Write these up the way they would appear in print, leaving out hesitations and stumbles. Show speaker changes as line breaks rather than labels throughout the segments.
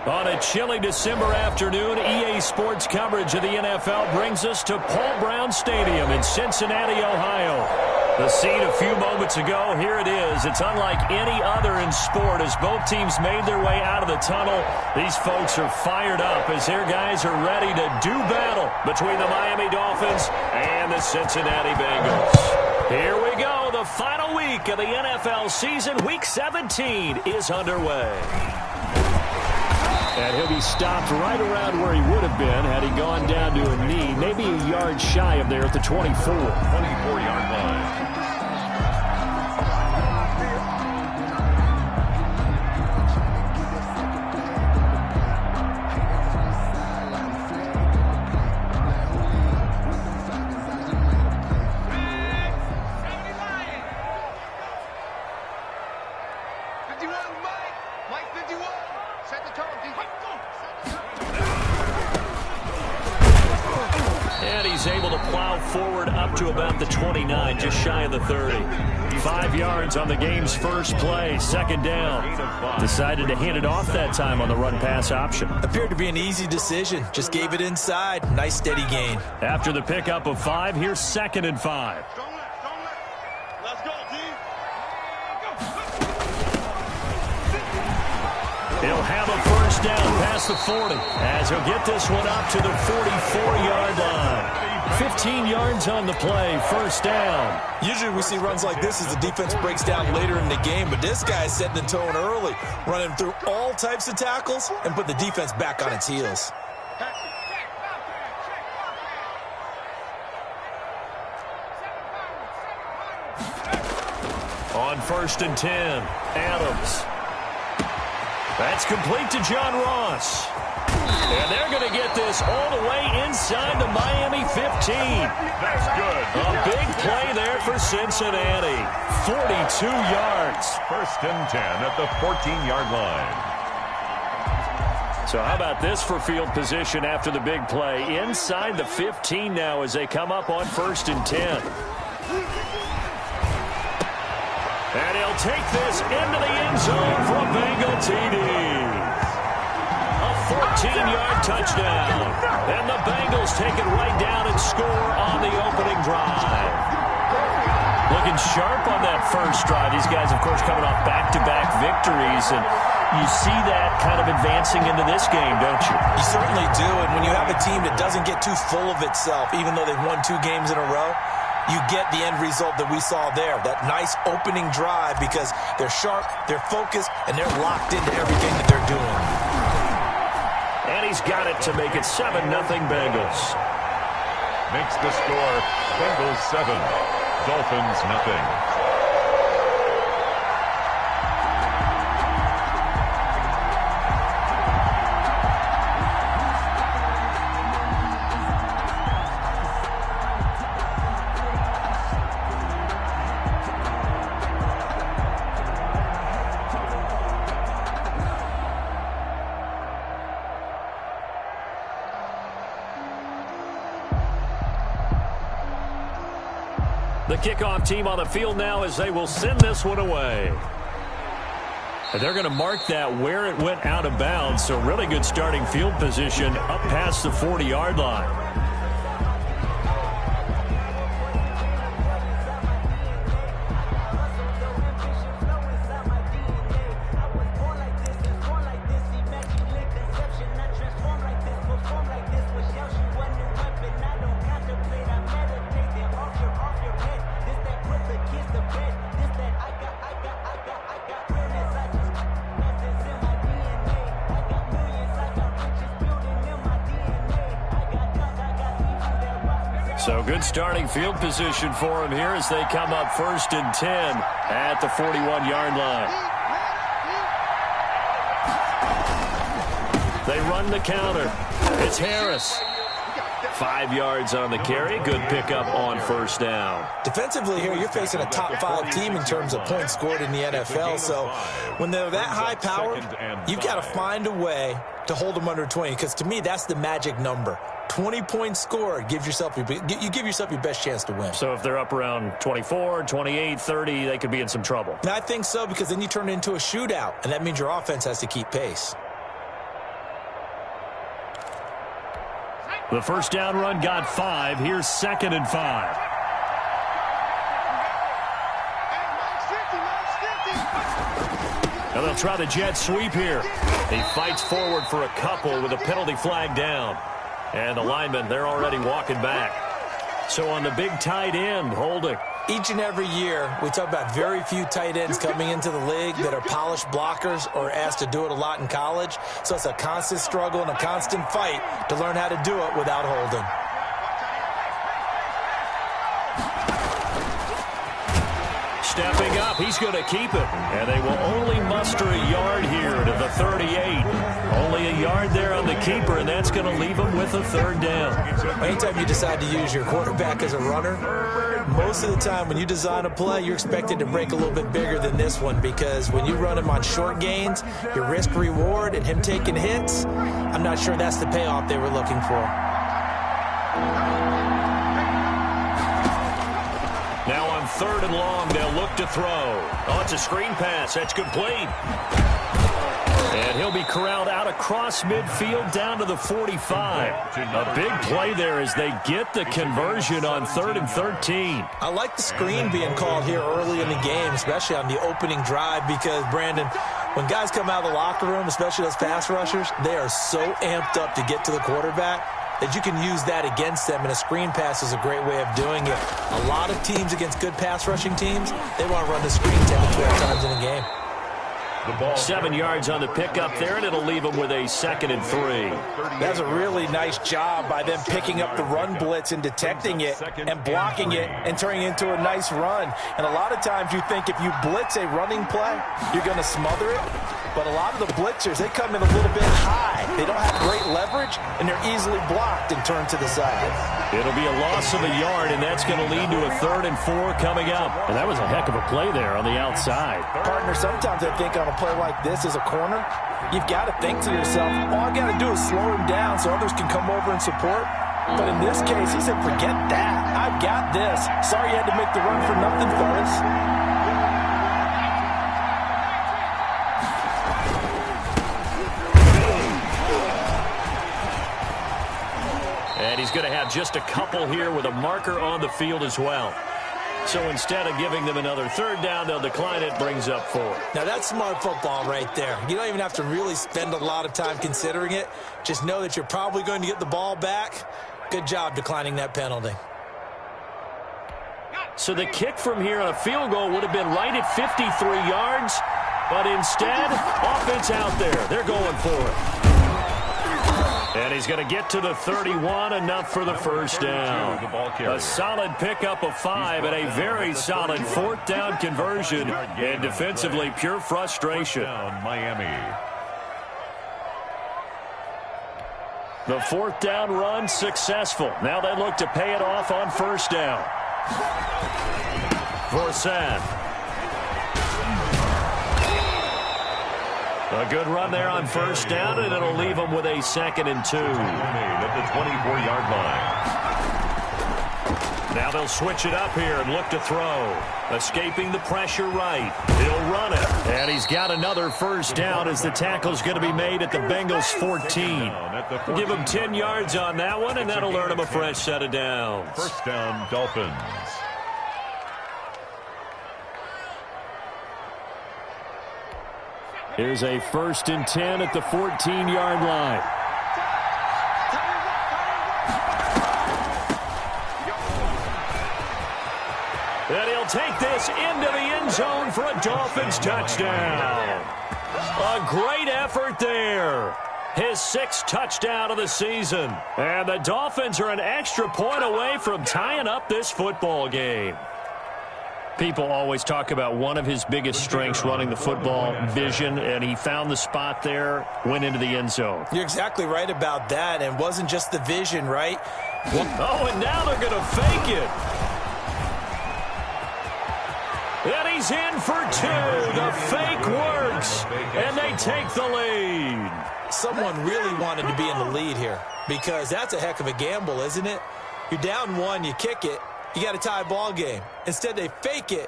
On a chilly December afternoon, EA Sports coverage of the NFL brings us to Paul Brown Stadium in Cincinnati, Ohio. The scene a few moments ago, here it is. It's unlike any other in sport as both teams made their way out of the tunnel. These folks are fired up as their guys are ready to do battle between the Miami Dolphins and the Cincinnati Bengals. Here we go. The final week of the NFL season, Week 17, is underway. And he'll be stopped right around where he would have been had he gone down to a knee, maybe a yard shy of there at the 24.
24-yard line.
And he's able to plow forward up to about the 29, just shy of the 30. 5 yards on the game's first play, second down. Decided to hand it off that time on the run-pass option.
Appeared to be an easy decision. Just gave it inside. Nice steady gain.
After the pickup of 5, here's 2nd and 5.
Let's go, team.
He'll have a first down past the 40 as he'll get this one up to the 44-yard line. 15 yards on the play, first down.
Usually we see runs like this as the defense breaks down later in the game, but this guy's setting the tone early, running through all types of tackles and put the defense back on its heels.
On 1st and 10, Adams. That's complete to John Ross. And they're going to get this all the way inside the Miami 15.
That's good.
A big play there for Cincinnati. 42 yards.
1st and 10 at the 14-yard line.
So how about this for field position after the big play? Inside the 15 now as they come up on 1st and 10. And he'll take this into the end zone for a Bengal TD. A 14-yard touchdown. And the Bengals take it right down and score on the opening drive. Looking sharp on that first drive. These guys, of course, coming off back-to-back victories. And you see that kind of advancing into this game, don't you?
You certainly do. And when you have a team that doesn't get too full of itself, even though they've won 2 games in a row, you get the end result that we saw there, that nice opening drive, because they're sharp, they're focused, and they're locked into everything that they're doing.
And he's got it to make it 7-0 Bengals.
Makes the score Bengals 7, Dolphins nothing.
The kickoff team on the field now as they will send this one away. And they're going to mark that where it went out of bounds. So really good starting field position up past the 40-yard line. So good starting field position for him here as they come up 1st and 10 at the 41-yard line. They run the counter. It's Harris. 5 yards on the carry. Good pickup on 1st down.
Defensively here, you're facing a top 5 team in terms of points scored in the NFL. So when they're that high-powered, you've got to find a way to hold them under 20, because to me, that's the magic number. 20 points scored, you give yourself your best chance to win.
So if they're up around 24, 28, 30, they could be in some trouble.
And I think so, because then you turn it into a shootout, and that means your offense has to keep pace.
The first down run got 5. Here's 2nd and 5. Now they'll try the jet sweep here. He fights forward for a couple with a penalty flag down. And the linemen, they're already walking back. So on the big tight end, holding.
Each and every year, we talk about very few tight ends coming into the league that are polished blockers or asked to do it a lot in college. So it's a constant struggle and a constant fight to learn how to do it without holding.
Stepping up, he's going to keep it. And they will only muster a yard here to the 38. Only a yard there on the keeper, and that's going to leave him with a 3rd down.
Anytime you decide to use your quarterback as a runner, most of the time when you design a play, you're expected to break a little bit bigger than this one, because when you run him on short gains, your risk-reward and him taking hits, I'm not sure that's the payoff they were looking for.
Now on 3rd and long, they'll look to throw. Oh, it's a screen pass. That's complete. And he'll be corralled out across midfield down to the 45. A big play there as they get the conversion on 3rd and 13.
I like the screen being called here early in the game, especially on the opening drive, because, Brandon, when guys come out of the locker room, especially those pass rushers, they are so amped up to get to the quarterback that you can use that against them, and a screen pass is a great way of doing it. A lot of teams against good pass rushing teams, they want to run the screen 10 to 12 times in a game.
7 yards on the pickup there, and it'll leave them with a 2nd and 3.
That's a really nice job by them picking up the run blitz and detecting it and blocking it and turning it into a nice run. And a lot of times you think if you blitz a running play, you're going to smother it. But a lot of the blitzers, they come in a little bit high. They don't have great leverage, and they're easily blocked and turned to the side.
It'll be a loss of a yard, and that's going to lead to a 3rd and 4 coming up. And that was a heck of a play there on the outside.
Partner, sometimes I think on a play like this as a corner, you've got to think to yourself, all I got to do is slow him down so others can come over and support. But in this case, he said, forget that. I've got this. Sorry you had to make the run for nothing, fellas.
And he's going to have just a couple here with a marker on the field as well. So instead of giving them another 3rd down, they'll decline it, brings up 4.
Now that's smart football right there. You don't even have to really spend a lot of time considering it. Just know that you're probably going to get the ball back. Good job declining that penalty.
So the kick from here on a field goal would have been right at 53 yards. But instead, offense out there. They're going for it. And he's going to get to the 31, enough for the 1st down. A solid pickup of 5 and a very solid 4th down conversion. And defensively, pure frustration.
Miami.
The 4th down run successful. Now they look to pay it off on 1st down. Forsett. A good run there on 1st down, and it'll leave them with a 2nd and 2.
At the 24-yard line.
Now they'll switch it up here and look to throw. Escaping the pressure right. He'll run it. And he's got another 1st down as the tackle's going to be made at the Bengals 14. Give him 10 yards on that one, and that'll earn him a fresh set of downs.
1st down, Dolphins.
Here's a 1st and 10 at the 14-yard line. And he'll take this into the end zone for a Dolphins touchdown. A great effort there. His 6th touchdown of the season. And the Dolphins are an extra point away from tying up this football game. People always talk about one of his biggest strengths running the football, vision, and he found the spot there, went into the end zone.
You're exactly right about that, and wasn't just the vision, right?
Oh, and now they're going to fake it. And he's in for 2. The fake works, and they take the lead.
Someone really wanted to be in the lead here, because that's a heck of a gamble, isn't it? You're down 1, you kick it. You got a tie ball game. Instead, they fake it.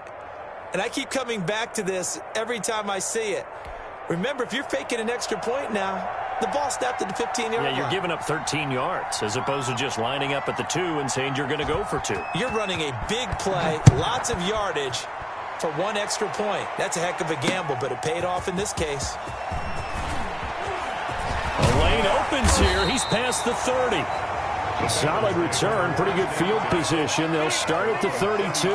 And I keep coming back to this every time I see it. Remember, if you're faking an extra point now, the ball snapped at the 15-yard line.
Yeah, you're giving up 13 yards as opposed to just lining up at the 2 and saying you're going to go for 2.
You're running a big play, lots of yardage for 1 extra point. That's a heck of a gamble, but it paid off in this case.
A lane opens here. He's past the 30. A solid return, pretty good field position. They'll start at the 32.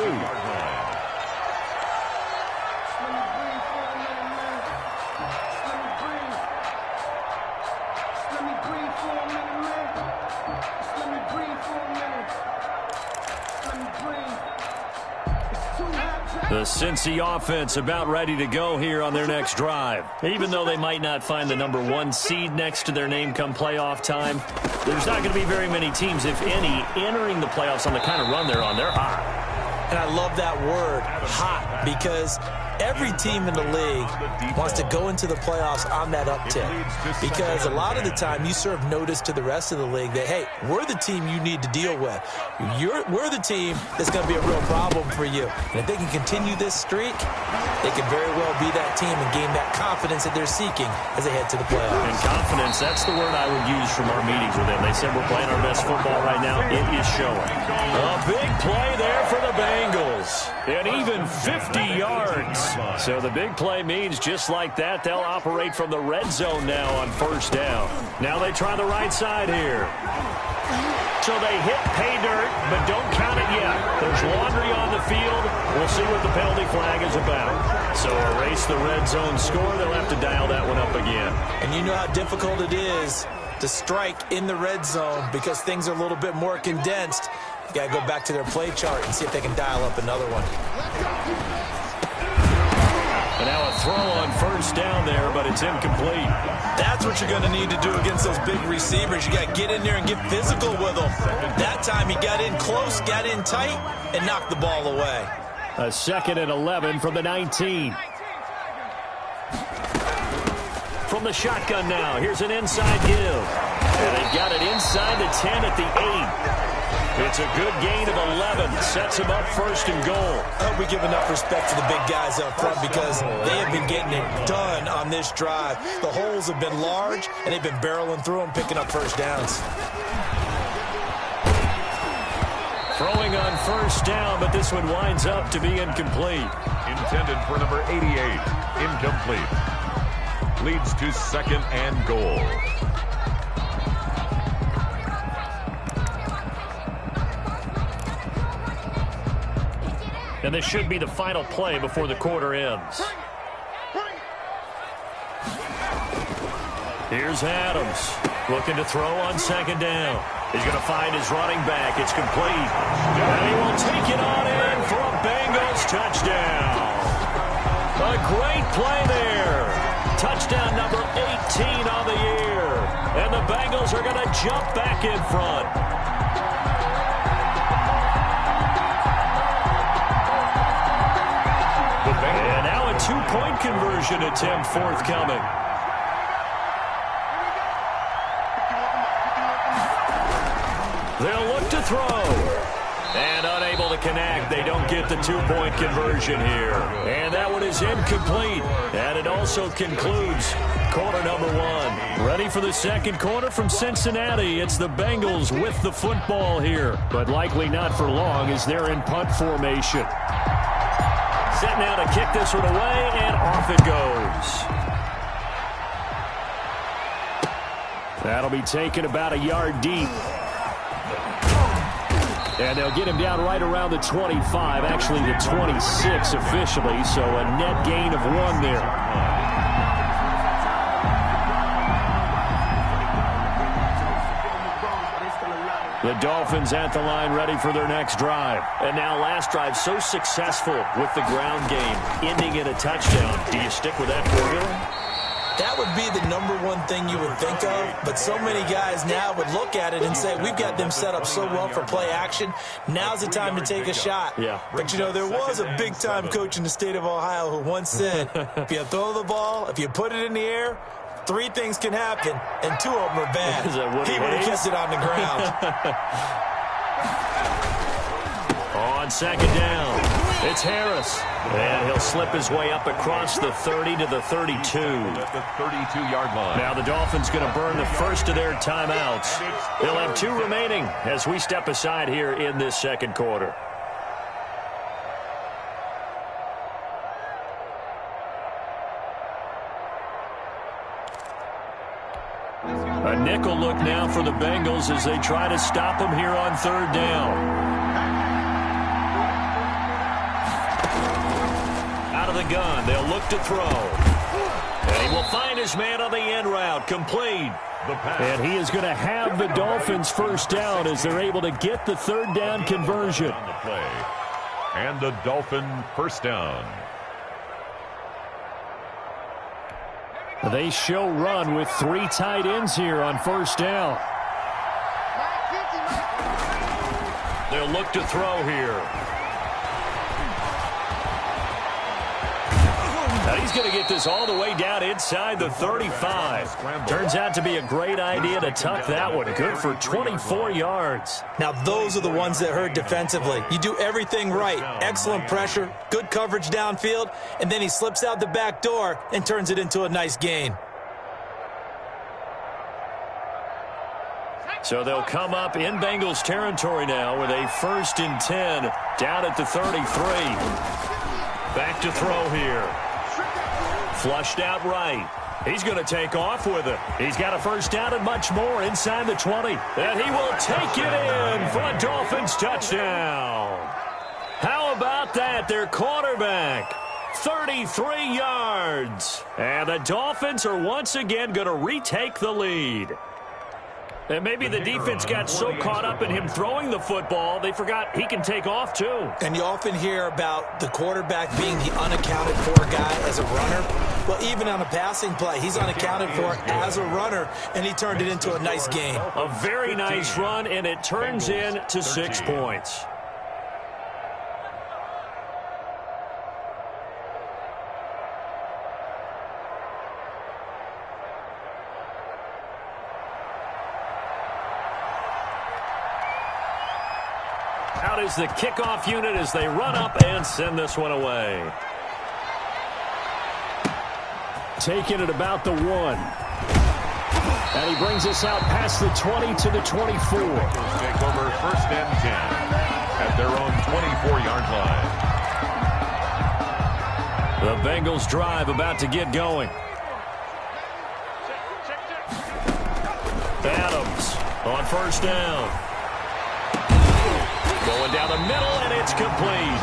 The Cincy offense about ready to go here on their next drive. Even though they might not find the number 1 seed next to their name come playoff time, there's not going to be very many teams, if any, entering the playoffs on the kind of run they're on. They're hot.
And I love that word, hot, because every team in the league wants to go into the playoffs on that uptick. Because a lot of the time you serve notice to the rest of the league that, hey, we're the team you need to deal with. We're the team that's going to be a real problem for you. And if they can continue this streak, they can very well be that team and gain that confidence that they're seeking as they head to the playoffs.
And confidence, that's the word I would use from our meetings with them. They said we're playing our best football right now. It is showing. A big play there for the Bengals. And even 50 yards. So the big play means just like that, they'll operate from the red zone now on first down. Now they try the right side here. So they hit pay dirt, but don't count it yet. There's laundry on the field. We'll see what the penalty flag is about. So erase the red zone score. They'll have to dial that one up again.
And you know how difficult it is to strike in the red zone because things are a little bit more condensed. You got to go back to their play chart and see if they can dial up another one.
And now a throw on first down there, but it's incomplete.
That's what you're going to need to do against those big receivers. You got to get in there and get physical with them. That time he got in close, got in tight, and knocked the ball away.
A 2nd and 11 from the 19. From the shotgun now, here's an inside give. And they got it inside the 10 at the 8. It's a good gain of 11. Sets him up 1st and goal.
I hope we give enough respect to the big guys up front because they have been getting it done on this drive. The holes have been large, and they've been barreling through them, picking up first downs.
Throwing on first down, but this one winds up to be incomplete.
Intended for number 88. Incomplete. Leads to 2nd and goal.
And this should be the final play before the quarter ends. Here's Adams looking to throw on 2nd down. He's going to find his running back. It's complete. And he will take it on in for a Bengals touchdown. A great play there. Touchdown number 18 on the year. And the Bengals are going to jump back in front. And now a 2-point conversion attempt forthcoming. They'll look to throw. And unable to connect. They don't get the 2-point conversion here. And that one is incomplete. And it also concludes quarter number 1. Ready for the 2nd quarter from Cincinnati. It's the Bengals with the football here. But likely not for long as they're in punt formation. Set now to kick this one away, and off it goes. That'll be taken about a yard deep. And they'll get him down right around the 25, actually the 26 officially, so a net gain of 1 there. The Dolphins at the line ready for their next drive. And now last drive so successful with the ground game, ending in a touchdown. Do you stick with that formula?
That would be the number 1 thing you would think of, but so many guys now would look at it and say, we've got them set up so well for play action. Now's the time to take a shot.
Yeah.
But, you know, there was a big-time coach in the state of Ohio who once said, if you throw the ball, if you put it in the air, 3 things can happen, and 2 of them are bad. He would have kept it on the ground.
On 2nd down. It's Harris. And he'll slip his way up across the 30 to the 32.
At the 32-yard line.
Now the Dolphins going to burn the first of their timeouts. They'll have 2 remaining as we step aside here in this second quarter. A nickel look now for the Bengals as they try to stop them here on 3rd down. Out of the gun, they'll look to throw. And he will find his man on the end route, complete. And he is going to have the Dolphins first down as they're able to get the 3rd down conversion.
On the play. And the Dolphin first down.
They show run with 3 tight ends here on first down. They'll look to throw here. Now he's going to get this all the way down inside the 35. Turns out to be a great idea to tuck that one. Good for 24 yards.
Now those are the ones that hurt defensively. You do everything right. Excellent pressure, good coverage downfield, and then he slips out the back door and turns it into a nice gain.
So they'll come up in Bengals territory now with a 1st and 10 down at the 33. Back to throw here. Flushed out right. He's going to take off with it. He's got a first down and much more inside the 20. And he will take it in for a Dolphins touchdown. How about that? Their quarterback, 33 yards. And the Dolphins are once again going to retake the lead. And maybe the defense got so caught up in him throwing the football, they forgot he can take off too.
And you often hear about the quarterback being the unaccounted for guy as a runner. Well, even on a passing play, he's unaccounted for as a runner, and he turned it into a nice gain.
A very nice run, and it turns into 6 points. Out is the kickoff unit as they run up and send this one away. Taking it about the 1. And he brings us out past the 20 to the 24.
Take over 1st and 10 at their own 24-yard line.
The Bengals drive about to get going. Adams on first down. Going down the middle, and it's complete.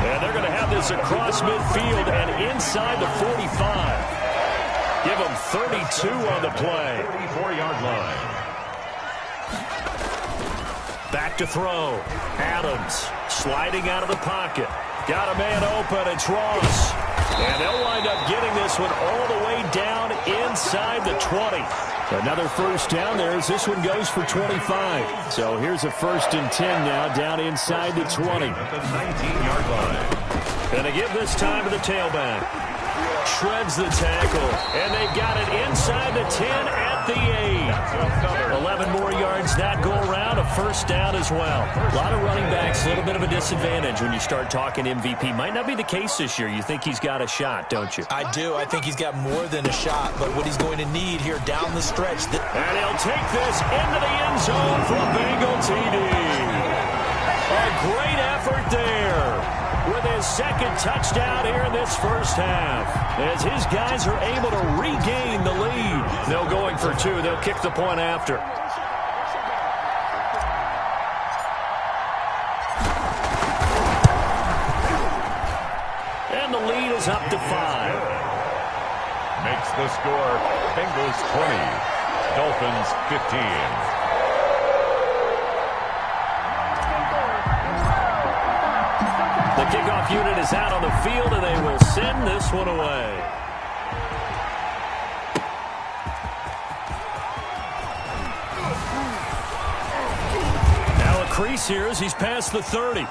And they're going to have this across midfield and inside the 45. Give them 32 on the play.
34-yard line.
Back to throw. Adams sliding out of the pocket. Got a man open. It's Ross. And they'll wind up getting this one all the way down inside the 20. Another first down there as this one goes for 25. So here's a 1st and 10 now down inside the 20.
At the 19-yard line.
And they give this time to the tailback. Shreds the tackle. And they've got it inside the 10 at the 8. 11 more yards that go around. A first down as well. A lot of running backs, a little bit of a disadvantage when you start talking MVP. Might not be the case this year. You think he's got a shot, don't you?
I do. I think he's got more than a shot. But what he's going to need here down the stretch.
And he'll take this into the end zone for a Bengal TD. A great effort there with his 2nd touchdown here in this first half. As his guys are able to regain the lead. No going for 2. They'll kick the point after. And the lead is up to 5.
Makes the score Bengals 20, Dolphins 15.
The kickoff unit is out on the field, and they will send this one away. Now a crease here as he's past the 30.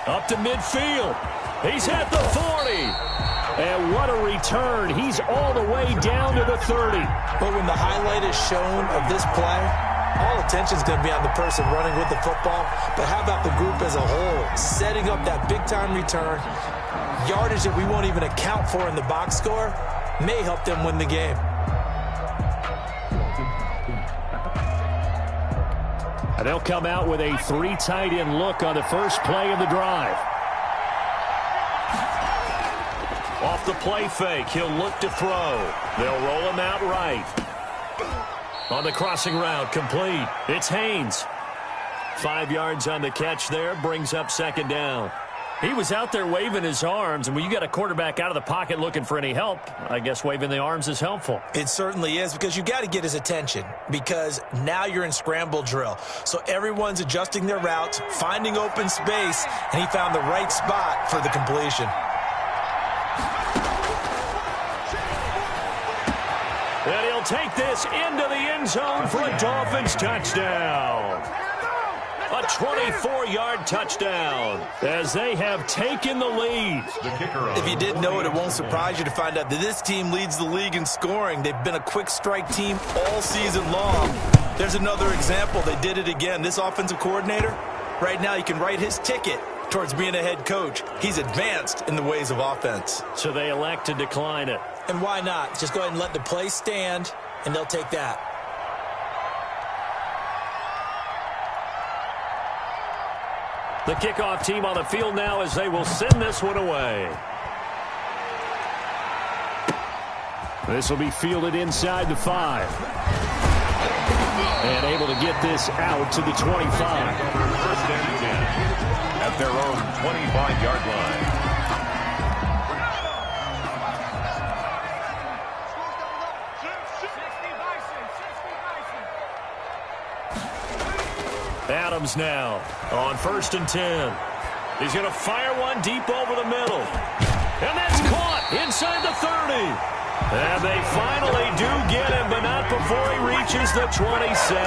Up to midfield. He's at the 40. And what a return. He's all the way down to the 30.
But when the highlight is shown of this play, All attention's going to be on the person running with the football, but how about the group as a whole, setting up that big-time return, yardage that we won't even account for in the box score, may help them win the game.
And they'll come out with a 3 tight end look on the first play of the drive. Off the play fake, he'll look to throw. They'll roll him out right. On the crossing route, complete. It's Haynes. 5 yards on the catch there, brings up second down. He was out there waving his arms, and when you got a quarterback out of the pocket looking for any help, I guess waving the arms is helpful.
It certainly is, because you got to get his attention, because now you're in scramble drill. So everyone's adjusting their routes, finding open space, and he found the right spot for the completion.
And he'll take this into the end zone for a Dolphins touchdown. A 24-yard touchdown as they have taken the lead.
If you didn't know it, it won't surprise you to find out that this team leads the league in scoring. They've been a quick strike team all season long. There's another example. They did it again. This offensive coordinator, right now, you can write his ticket towards being a head coach. He's advanced in the ways of offense.
So they elect to decline it.
And why not? Just go ahead and let the play stand, and they'll take that.
The kickoff team on the field now as they will send this one away. This will be fielded inside the 5. And able to get this out to the 25.
First and 10 at their own 25-yard line.
Adams now on 1st and 10. He's going to fire one deep over the middle. And that's caught inside the 30. And they finally do get him, but not before he reaches the 27.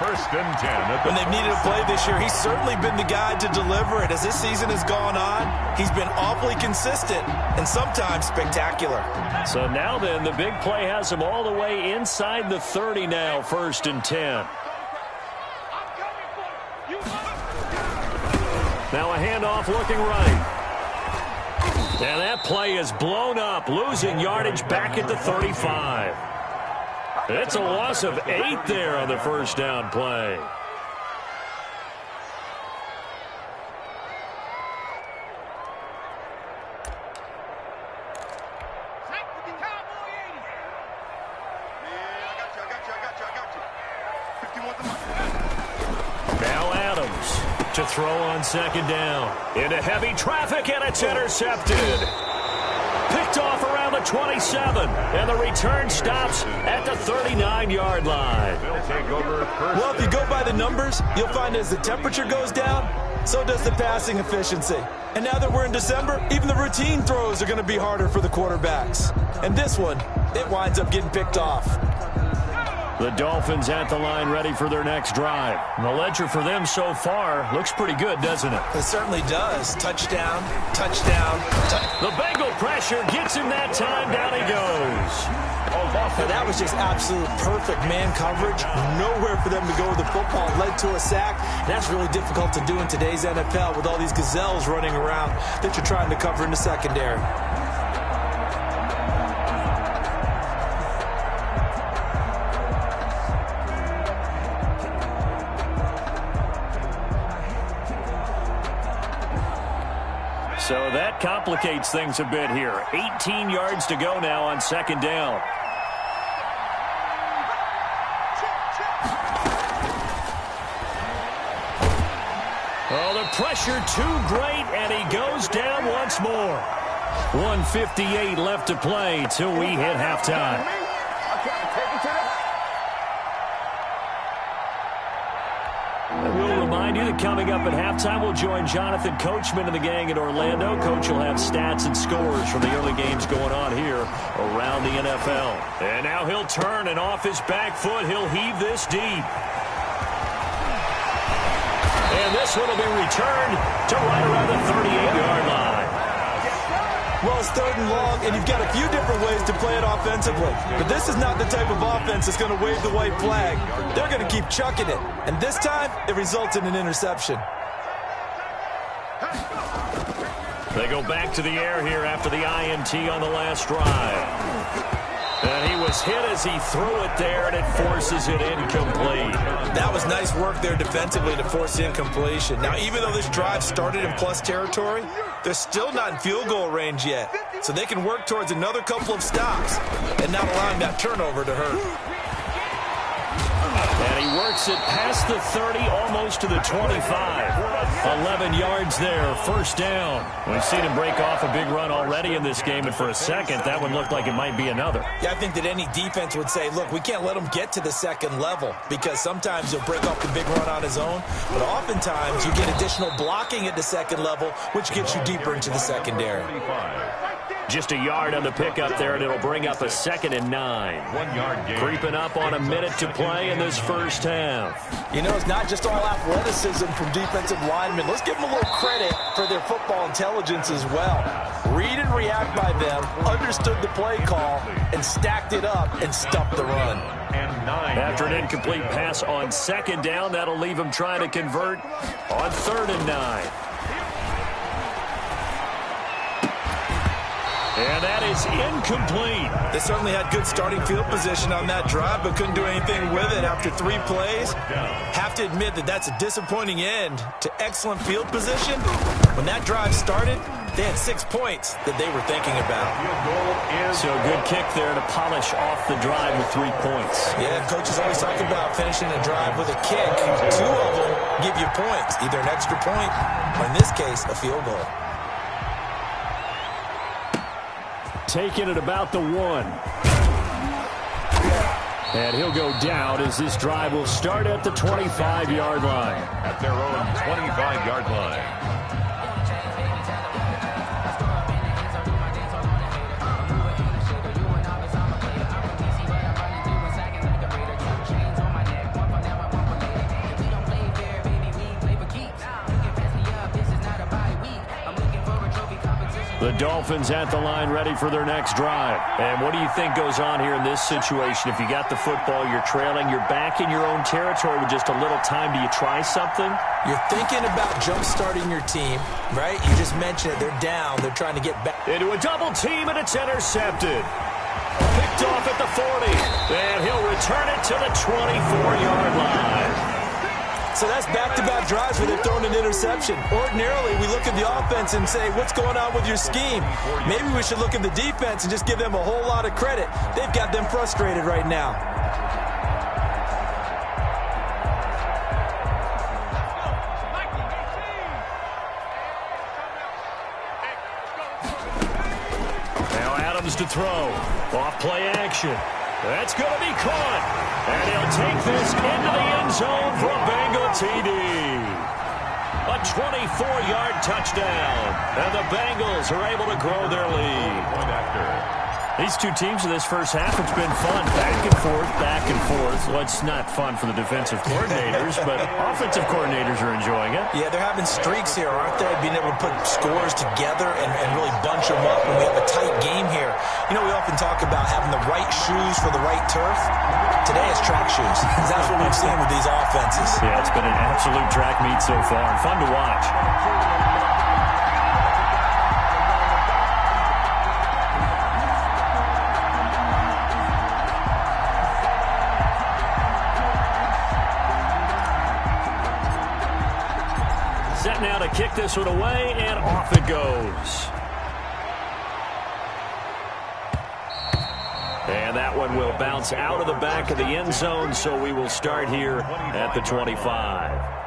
1st and 10.
When they've needed a play this year, he's certainly been the guy to deliver it. As this season has gone on, he's been awfully consistent and sometimes spectacular. So
now then, the big play has him all the way inside the 30 now, 1st and 10. Now a handoff looking right. And that play is blown up, losing yardage back at the 35. It's a loss of 8 there on the first down play. Now Adams to throw on second down. Into heavy traffic, and it's intercepted. Picked off around the 27, and the return stops at the 39-yard line.
Well, if you go by the numbers, you'll find as the temperature goes down, so does the passing efficiency. And now that we're in December, even the routine throws are going to be harder for the quarterbacks. And this one, it winds up getting picked off.
The Dolphins at the line ready for their next drive. And the ledger for them so far looks pretty good, doesn't it?
It certainly does. Touchdown, touchdown,
The Bengal pressure gets him that time. Down he goes.
Now that was just absolute perfect man coverage. Nowhere for them to go with the football. Led to a sack. And that's really difficult to do in today's NFL with all these gazelles running around that you're trying to cover in the secondary.
So that complicates things a bit here. 18 yards to go now on second down. Oh, the pressure too great, and he goes down once more. 1:58 left to play till we hit halftime. We'll remind you that coming up at halftime, we'll join Jonathan Coachman and the gang in Orlando. Coach will have stats and scores from the early games going on here around the NFL. And now he'll turn, and off his back foot, he'll heave this deep. And this one will be returned to right around the 38-yard line.
Well, it's 3rd and long, and you've got a few different ways to play it offensively. But this is not the type of offense that's going to wave the white flag. They're going to keep chucking it. And this time, it results in an interception.
They go back to the air here after the INT on the last drive. And he was hit as he threw it there, and it forces it incomplete.
That was nice work there defensively to force the incompletion. Now, even though this drive started in plus territory, they're still not in field goal range yet. So they can work towards another couple of stops and not allowing that turnover to hurt.
And he works it past the 30, almost to the 25. 11 yards there, 1st down. We've seen him break off a big run already in this game, and for a second, that one looked like it might be another.
Yeah, I think that any defense would say, look, we can't let him get to the 2nd level, because sometimes he'll break off the big run on his own, but oftentimes you get additional blocking at the 2nd level, which gets you deeper into the secondary.
Just a yard on the pickup there, and it'll bring up a 2nd and 9.
1 yard gain.
Creeping up on a minute to play in this first half.
You know, it's not just all athleticism from defensive linemen. Let's give them a little credit for their football intelligence as well. Read and react by them, understood the play call, and stacked it up and stuffed the run.
After an incomplete pass on 2nd down, that'll leave him trying to convert on 3rd and 9. And that is incomplete.
They certainly had good starting field position on that drive, but couldn't do anything with it after 3 plays. Have to admit that that's a disappointing end to excellent field position. When that drive started, they had 6 points that they were thinking about.
So a good kick there to polish off the drive with 3 points.
Yeah, coaches always talk about finishing a drive with a kick. 2 of them give you points, either an extra point or, in this case, a field goal.
Taking it about the 1. And he'll go down as this drive will start at the 25-yard line.
At their own 25-yard line.
The Dolphins at the line ready for their next drive. And what do you think goes on here in this situation? If you got the football, you're trailing, you're back in your own territory with just a little time. Do you try something?
You're thinking about jump-starting your team, right? You just mentioned it. They're down. They're trying to get back.
Into a double team, and it's intercepted. Picked off at the 40. And he'll return it to the 24-yard line.
So that's back-to-back drives where they've thrown an interception. Ordinarily, we look at the offense and say, what's going on with your scheme? Maybe we should look at the defense and just give them a whole lot of credit. They've got them frustrated right now.
Now Adams to throw. Off play action. That's going to be caught. And he'll take this into the end zone for a Bengal TD. A 24-yard touchdown. And the Bengals are able to grow their lead. These two teams in this first half, it's been fun. Back and forth, back and forth. Well, it's not fun for the defensive coordinators, but offensive coordinators are enjoying it.
Yeah, they're having streaks here, aren't they? Being able to put scores together and really bunch them up when we have a tight game here. You know, we often talk about having the right shoes for the right turf. Today it's track shoes. That's what we've seen with these offenses.
Yeah, it's been an absolute track meet so far, and fun to watch. Set now to kick this one away, and off it goes. And that one will bounce out of the back of the end zone, so we will start here at the 25.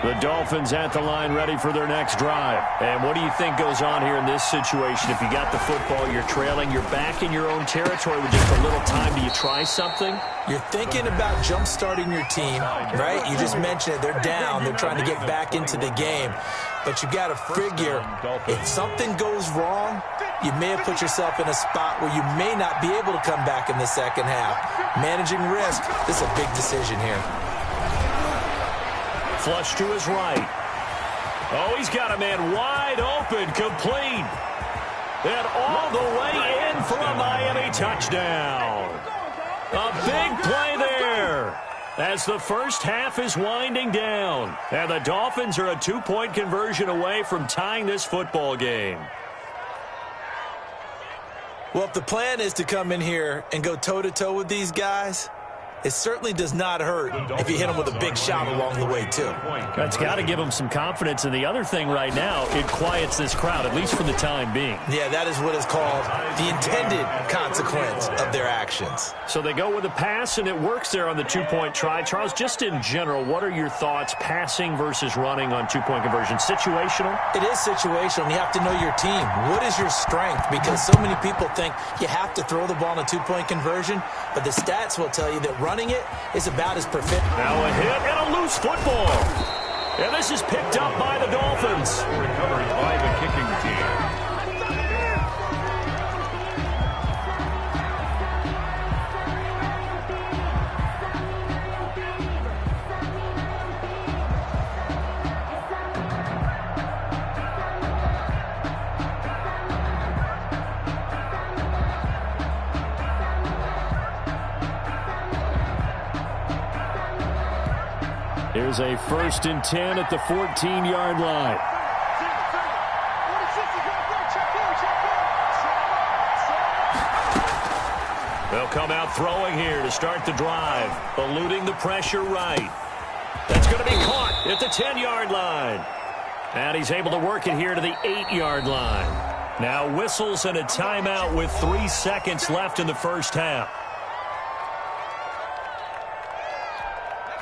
The Dolphins at the line ready for their next drive. And what do you think goes on here in this situation? If you got the football, you're trailing, you're back in your own territory with just a little time. Do you try something?
You're thinking about jump-starting your team, right? You just mentioned it. They're down. They're trying to get back into the game. But you got to figure, if something goes wrong, you may have put yourself in a spot where you may not be able to come back in the second half. Managing risk, this is a big decision here.
Flush to his right. Oh, he's got a man wide open, complete. And all the way in for a Miami touchdown. A big play there as the first half is winding down. And the Dolphins are a 2-point conversion away from tying this football game.
Well, if the plan is to come in here and go toe-to-toe with these guys, it certainly does not hurt if you hit them with a big shot along the way, too.
That's got to give them some confidence. And the other thing right now, it quiets this crowd, at least for the time being.
Yeah, that is what is called the intended consequence of their actions.
So they go with a pass, and it works there on the 2-point try. Charles, just in general, what are your thoughts passing versus running on 2-point conversion? Situational?
It is situational. You have to know your team. What is your strength? Because so many people think you have to throw the ball in a 2-point conversion, but the stats will tell you that running it is about as perfect.
Now a hit and a loose football. And this is picked up by the Dolphins.
Recovery by the kicking team.
Here's a 1st and 10 at the 14-yard line. They'll come out throwing here to start the drive, eluding the pressure right. That's going to be caught at the 10-yard line. And he's able to work it here to the 8-yard line. Now whistles and a timeout with 3 seconds left in the first half.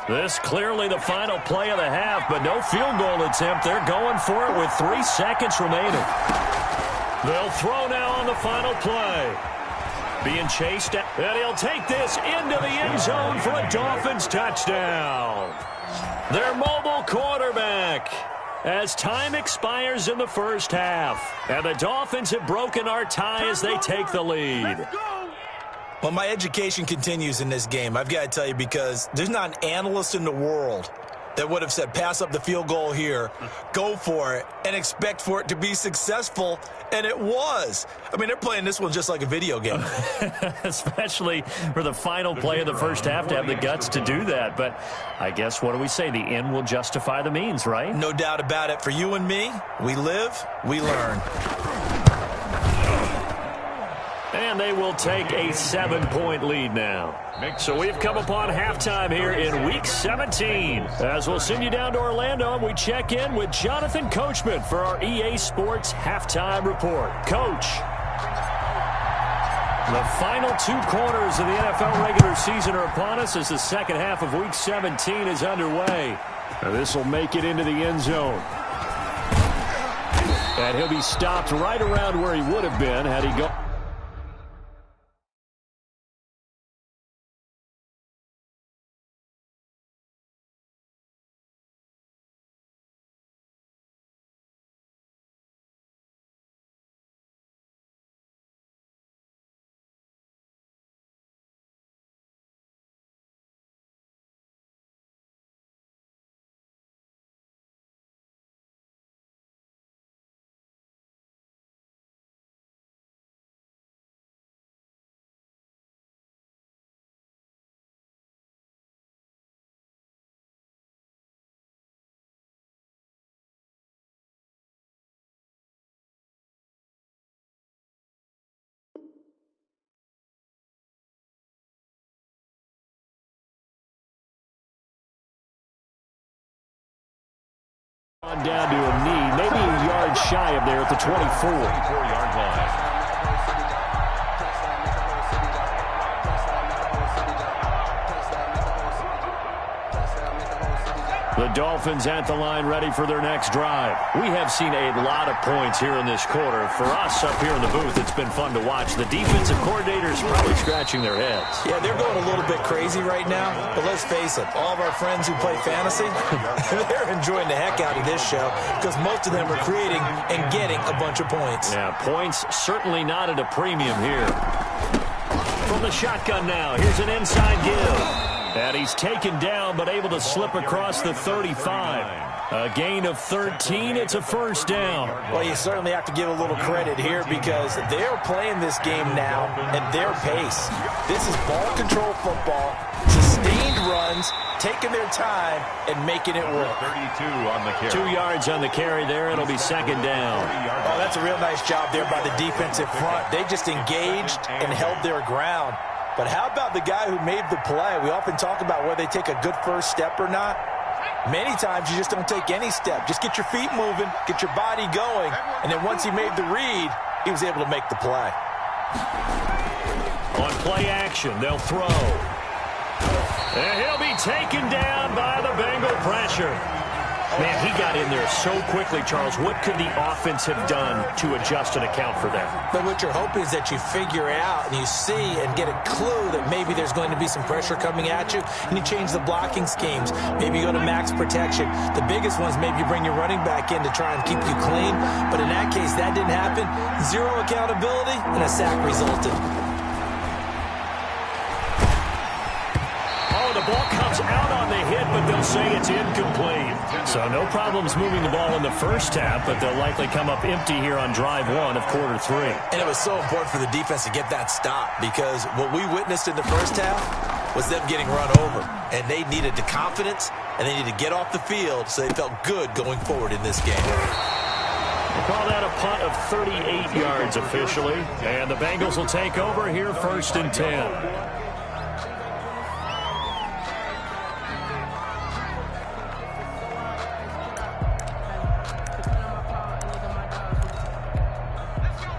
This clearly the final play of the half, but no field goal attempt. They're going for it with 3 seconds remaining. They'll throw now on the final play. Being chased, and he'll take this into the end zone for a Dolphins touchdown. Their mobile quarterback as time expires in the first half. And the Dolphins have broken our tie as they take the lead.
Well, my education continues in this game, I've got to tell you, because there's not an analyst in the world that would have said pass up the field goal here, go for it, and expect for it to be successful, and it was. I mean, they're playing this one just like a video game.
Especially for the final play of the first half to have the guts to do that. But I guess, what do we say? The end will justify the means, right?
No doubt about it. For you and me, we live, we learn.
And they will take a 7-point lead now. So we've come upon halftime here in Week 17. As we'll send you down to Orlando, and we check in with Jonathan Coachman for our EA Sports Halftime Report. Coach, the final 2 quarters of the NFL regular season are upon us as the second half of Week 17 is underway. Now this will make it into the end zone. And he'll be stopped right around where he would have been had he gone down to a knee, maybe a yard shy of there at the 24-yard line. The Dolphins at the line, ready for their next drive. We have seen a lot of points here in this quarter. For us up here in the booth, it's been fun to watch. The defensive coordinators probably scratching their heads.
Yeah, they're going a little bit crazy right now. But let's face it, all of our friends who play fantasy, they're enjoying the heck out of this show because most of them are creating and getting a bunch of points.
Yeah, points certainly not at a premium here. From the shotgun now, here's an inside give. And he's taken down, but able to slip across the 35. A gain of 13. It's a first down.
Well, you certainly have to give a little credit here because they're playing this game now at their pace. This is ball control football, sustained runs, taking their time, and making it work.
32 on the carry.
2 yards on the carry there. It'll be second down.
Oh, that's a real nice job there by the defensive front. They just engaged and held their ground. But how about the guy who made the play? We often talk about whether they take a good first step or not. Many times you just don't take any step. Just get your feet moving, get your body going, and then once he made the read, he was able to make the play.
On play action, they'll throw. And he'll be taken down by the Bengal pressure. Man, he got in there so quickly, Charles. What could the offense have done to adjust and account for that?
But what you're hoping is that you figure out and you see and get a clue that maybe there's going to be some pressure coming at you, and you change the blocking schemes. Maybe you go to max protection. The biggest ones, maybe you bring your running back in to try and keep you clean. But in that case, that didn't happen. Zero accountability, and a sack resulted.
The ball comes out on the hit, but they'll say it's incomplete. So no problems moving the ball in the first half, but they'll likely come up empty here on drive 1 of quarter 3.
And it was so important for the defense to get that stop because what we witnessed in the first half was them getting run over. And they needed the confidence, and they needed to get off the field so they felt good going forward in this game.
We'll call that a punt of 38 yards officially. And the Bengals will take over here first and 10.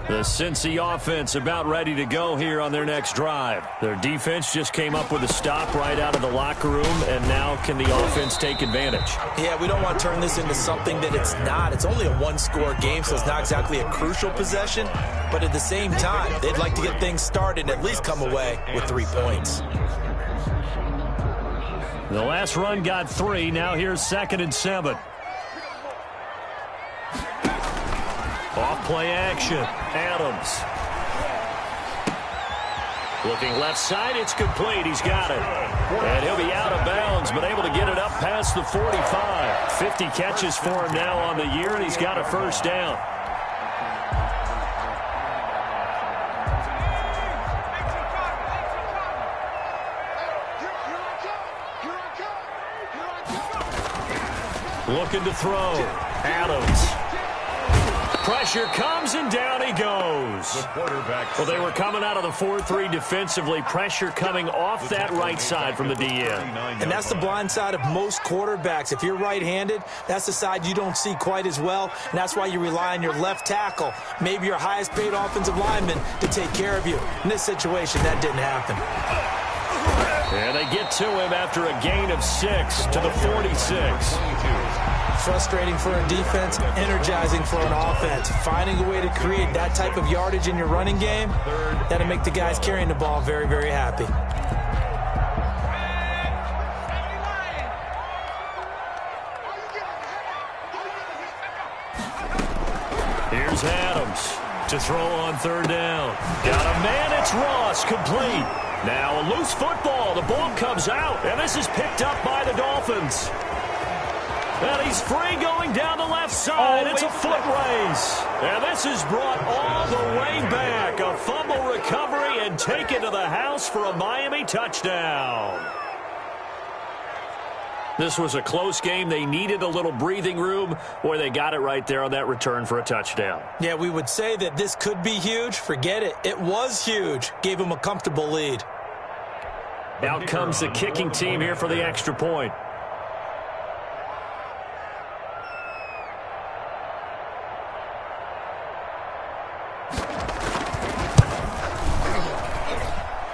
The Cincy offense about ready to go here on their next drive. Their defense just came up with a stop right out of the locker room, and now can the offense take advantage?
Yeah, we don't want to turn this into something that it's not. It's only a one-score game, so it's not exactly a crucial possession. But at the same time, they'd like to get things started and at least come away with 3 points.
The last run got 3. Now here's 2nd and 7. Off play action. Adams. Looking left side. It's complete. He's got it. And he'll be out of bounds, but able to get it up past the 45. 50 catches for him now on the year, and he's got a first down. Looking to throw. Adams. Pressure comes, and down he goes. Well, they were coming out of the 4-3 defensively. Pressure coming off that right side from the DN.
And that's the blind side of most quarterbacks. If you're right-handed, that's the side you don't see quite as well, and that's why you rely on your left tackle, maybe your highest-paid offensive lineman, to take care of you. In this situation, that didn't happen.
And they get to him after a gain of 6 to the 46.
Frustrating for a defense, energizing for an offense. Finding a way to create that type of yardage in your running game, that'll make the guys carrying the ball very, very happy.
Here's Adams to throw on 3rd down. Got a man, it's Ross, complete. Now a loose football, the ball comes out, and this is picked up by the Dolphins. And he's free going down the left side. It's a foot race. And this is brought all the way back. A fumble recovery and taken to the house for a Miami touchdown. This was a close game. They needed a little breathing room. Boy, they got it right there on that return for a touchdown.
Yeah, we would say that this could be huge. Forget it. It was huge. Gave them a comfortable lead.
Out comes the kicking team here for the extra point.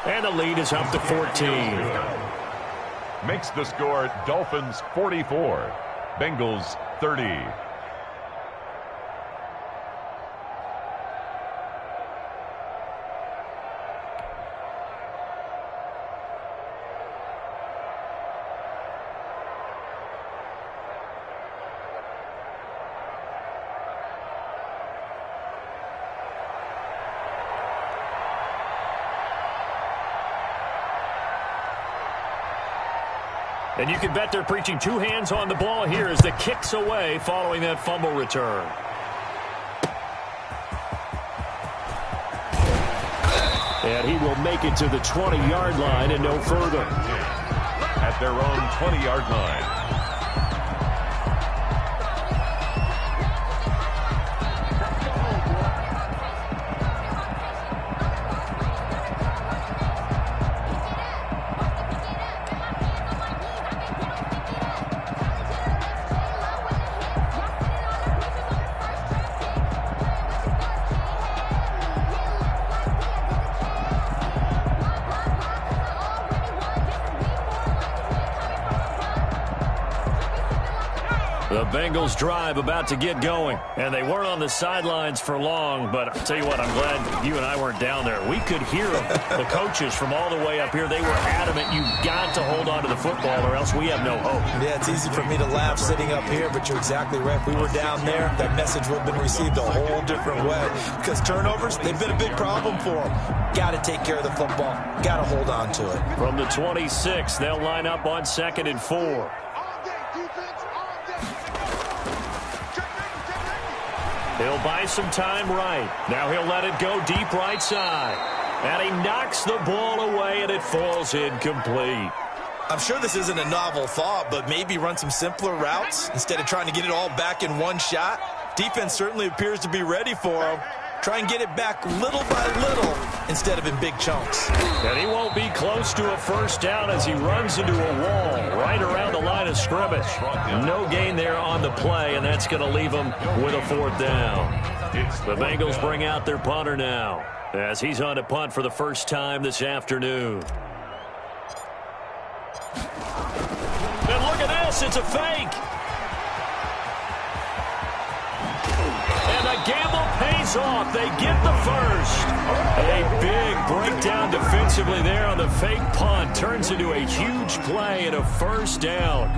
And the lead is up to 14.
Makes the score Dolphins 44, Bengals 30.
And you can bet they're preaching two hands on the ball here as the kick's away following that fumble return. And he will make it to the 20-yard line and no further.
At their own 20-yard line.
The Bengals drive about to get going, and they weren't on the sidelines for long, but I'll tell you what, I'm glad you and I weren't down there. We could hear them, the coaches from all the way up here. They were adamant, you've got to hold on to the football or else we have no hope.
Yeah, it's easy for me to laugh sitting up here, but you're exactly right. If we were down there, that message would have been received a whole different way because turnovers, they've been a big problem for them. Got to take care of the football. Got to hold on to it.
From the 26, they'll line up on 2nd and 4. He'll buy some time right. Now he'll let it go deep right side. And he knocks the ball away, and it falls incomplete.
I'm sure this isn't a novel thought, but maybe run some simpler routes instead of trying to get it all back in one shot. Defense certainly appears to be ready for him. Try and get it back little by little instead of in big chunks.
And he won't be close to a first down as he runs into a wall right around the line of scrimmage. No gain there on the play, and that's going to leave him with a 4th down. The Bengals bring out their punter now as he's on a punt for the first time this afternoon. And look at this, it's a fake. And the gamble pays off. They get the first. A big breakdown defensively there on the fake punt. Turns into a huge play and a first down.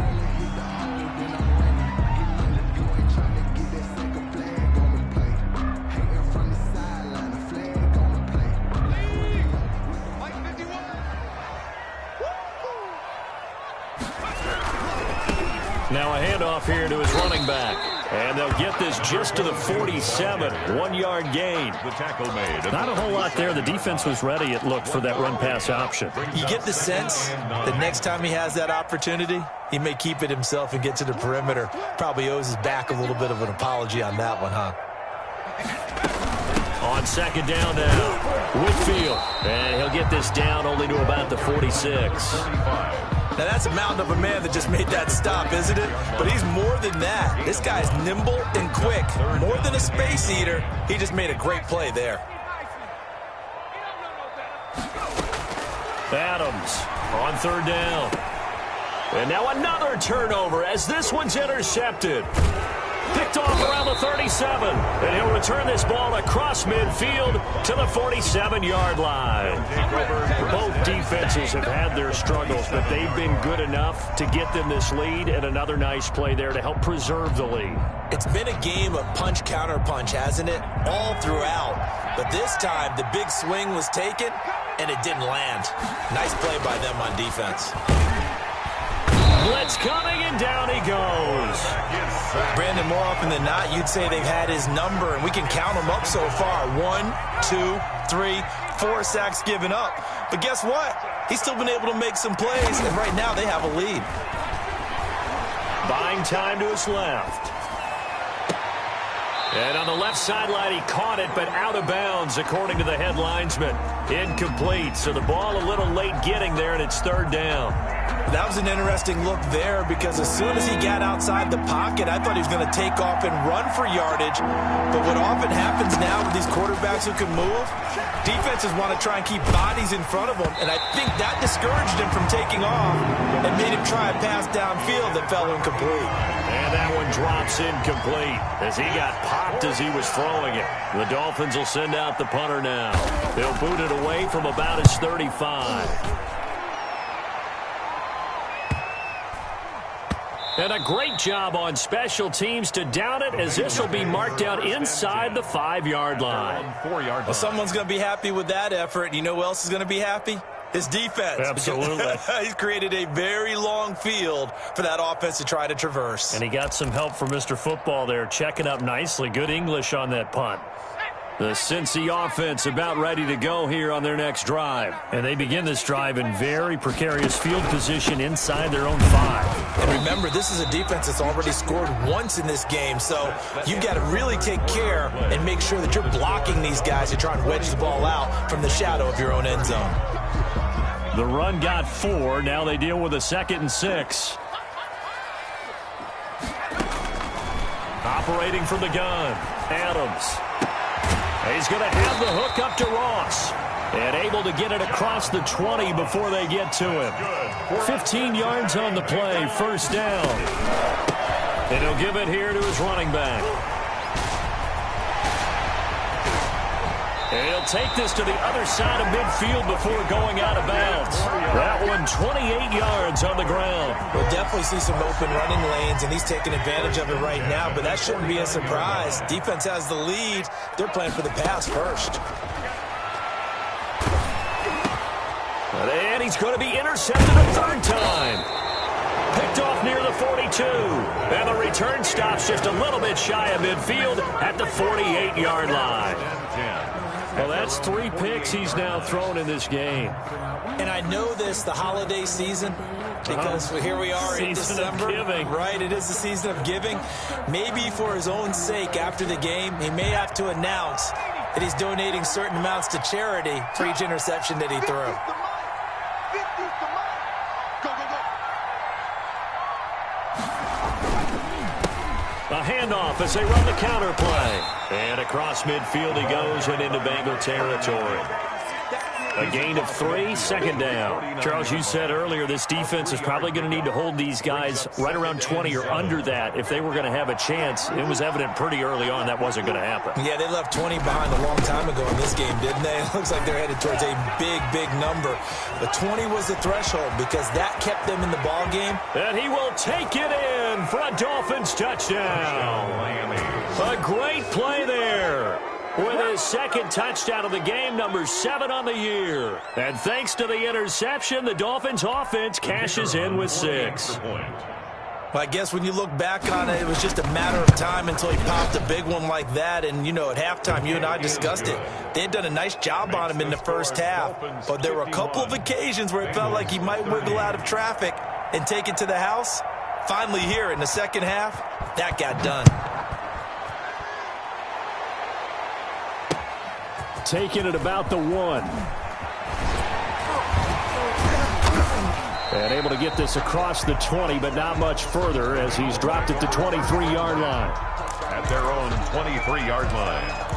Now a handoff here to his running back. And they'll get this just to the 47. 1-yard gain.
The tackle made.
Not a whole lot there. The defense was ready, it looked, for that run-pass option.
You get the sense that next time he has that opportunity, he may keep it himself and get to the perimeter. Probably owes his back a little bit of an apology on that one, huh?
On 2nd down now, Whitfield. And he'll get this down only to about the 46.
Now, that's a mountain of a man that just made that stop, isn't it? But he's more than that. This guy's nimble and quick. More than a space eater. He just made a great play there.
Adams on 3rd down. And now another turnover as this one's intercepted. Picked off around the 37. And he'll return this ball across midfield to the 47-yard line. Both defenses have had their struggles, but they've been good enough to get them this lead, and another nice play there to help preserve the lead.
It's been a game of punch-counter-punch, hasn't it? All throughout. But this time, the big swing was taken, and it didn't land. Nice play by them on defense.
Blitz coming, and down he goes.
Brandon, more often than not, you'd say they've had his number, and we can count them up so far. 1, 2, 3, 4 sacks given up. But guess what? He's still been able to make some plays, and right now they have a lead.
Buying time to his left. And on the left sideline, he caught it, but out of bounds, according to the head linesman. Incomplete, so the ball a little late getting there, and it's 3rd down.
That was an interesting look there because as soon as he got outside the pocket, I thought he was going to take off and run for yardage. But what often happens now with these quarterbacks who can move, defenses want to try and keep bodies in front of them, and I think that discouraged him from taking off and made him try a pass downfield that fell incomplete.
And that one drops incomplete as he got popped as he was throwing it. The Dolphins will send out the punter now. They'll boot it away from about his 35. And a great job on special teams to down it, as this will be marked out inside the 5-yard line.
Well, someone's going to be happy with that effort. You know who else is going to be happy? His defense.
Absolutely.
He's created a very long field for that offense to try to traverse.
And he got some help from Mr. Football there, checking up nicely. Good English on that punt. The Cincy offense about ready to go here on their next drive. And they begin this drive in very precarious field position inside their own 5.
And remember, this is a defense that's already scored once in this game, so you've got to really take care and make sure that you're blocking these guys to try and wedge the ball out from the shadow of your own end zone.
The run got 4. Now they deal with a 2nd and 6. Operating from the gun, Adams. He's going to have the hook up to Ross. And able to get it across the 20 before they get to him. 15 yards on the play, first down. And he'll give it here to his running back. And he'll take this to the other side of midfield before going out of bounds. That one 28 yards on the ground.
We'll definitely see some open running lanes, and he's taking advantage of it right now, but that shouldn't be a surprise. Defense has the lead. They're playing for the pass first.
And he's going to be intercepted a 3rd time. Picked off near the 42. And the return stops just a little bit shy of midfield at the 48-yard line. Well, that's 3 picks he's now thrown in this game.
And I know this, the holiday season, because here we are in December. Right, it is the season of giving. Maybe for his own sake, after the game, he may have to announce that he's donating certain amounts to charity for each interception that he threw.
A handoff as they run the counter play. And across midfield he goes and into Bengal territory. A gain of 3, 2nd down. Charles, you said earlier this defense is probably going to need to hold these guys right around 20 or under that if they were going to have a chance. It was evident pretty early on that wasn't going to happen.
Yeah, they left 20 behind a long time ago in this game, didn't they? It looks like they're headed towards a big, big number. But 20 was the threshold because that kept them in the ball game.
And he will take it in for a Dolphins touchdown. A great play there. With his 2nd touchdown of the game, number 7 on the year. And thanks to the interception, the Dolphins offense cashes in with 6.
Well, I guess when you look back on it, it was just a matter of time until he popped a big one like that. And, you know, at halftime, you and I discussed it. They had done a nice job on him in the first half. But there were a couple of occasions where it felt like he might wiggle out of traffic and take it to the house. Finally here in the second half, that got done.
Taking it about the 1. And able to get this across the 20, but not much further as he's dropped at the 23-yard line.
At their own 23-yard line.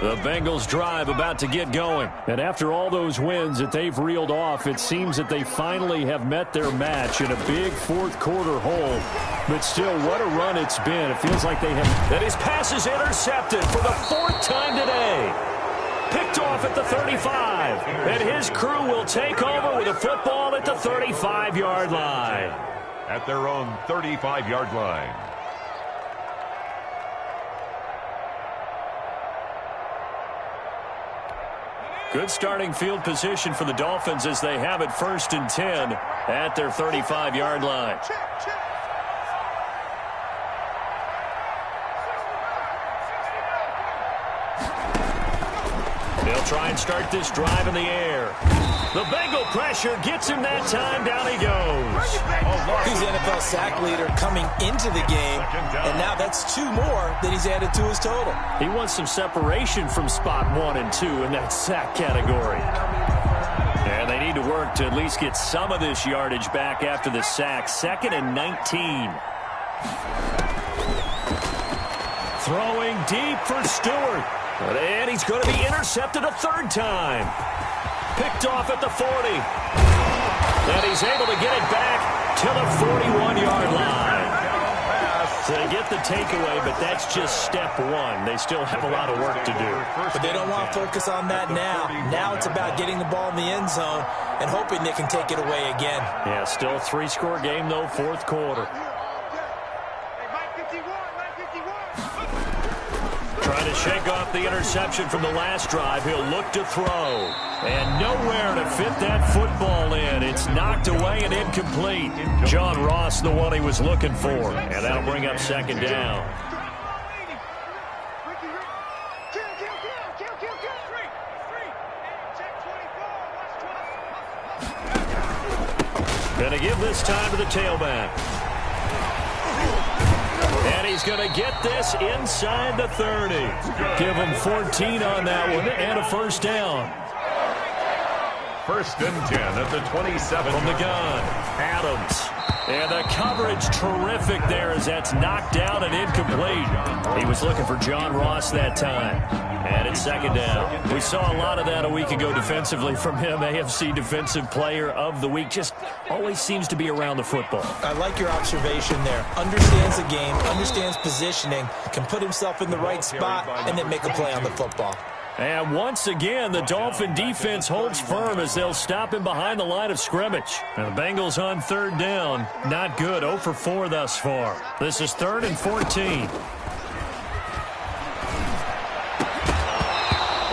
The Bengals drive about to get going. And after all those wins that they've reeled off, it seems that they finally have met their match in a big 4th quarter hole. But still, what a run it's been. It feels like they have... And his pass is intercepted for the 4th time today. Picked off at the 35. And his crew will take over with a football at the 35-yard line.
At their own 35-yard line.
Good starting field position for the Dolphins as they have it 1st and 10 at their 35-yard line. They'll try and start this drive in the air. The Bengal pressure gets him that time. Down he goes.
He's the NFL sack leader coming into the game, and now that's 2 more that he's added to his total.
He wants some separation from spot 1 and 2 in that sack category. And they need to work to at least get some of this yardage back after the sack. 2nd and 19. Throwing deep for Stewart. And he's going to be intercepted a 3rd time. Picked off at the 40. And he's able to get it back to the 41-yard line. So they get the takeaway, but that's just step one. They still have a lot of work to do.
But they don't want to focus on that now. Now it's about getting the ball in the end zone and hoping they can take it away again.
Yeah, still a 3-score game, though, fourth quarter. Trying to shake off the interception from the last drive. He'll look to throw. And nowhere to fit that football in. It's knocked away and incomplete. John Ross, the one he was looking for. And that'll bring up second down. Going to give this time to the tailback. And he's going to get this inside the 30. Give him 14 on that one and a first down.
First and 10 at the 27.
From the gun, Adams. And the coverage terrific there as that's knocked out and incomplete. He was looking for John Ross that time. And it's second down. We saw a lot of that a week ago defensively from him. AFC Defensive Player of the Week. Just always seems to be around the football.
I like your observation there. Understands the game, understands positioning, can put himself in the right spot, and then make a play on the football.
And once again, the Dolphin defense holds firm as they'll stop him behind the line of scrimmage. And the Bengals on third down. Not good. 0 for 4 thus far. This is 3rd and 14.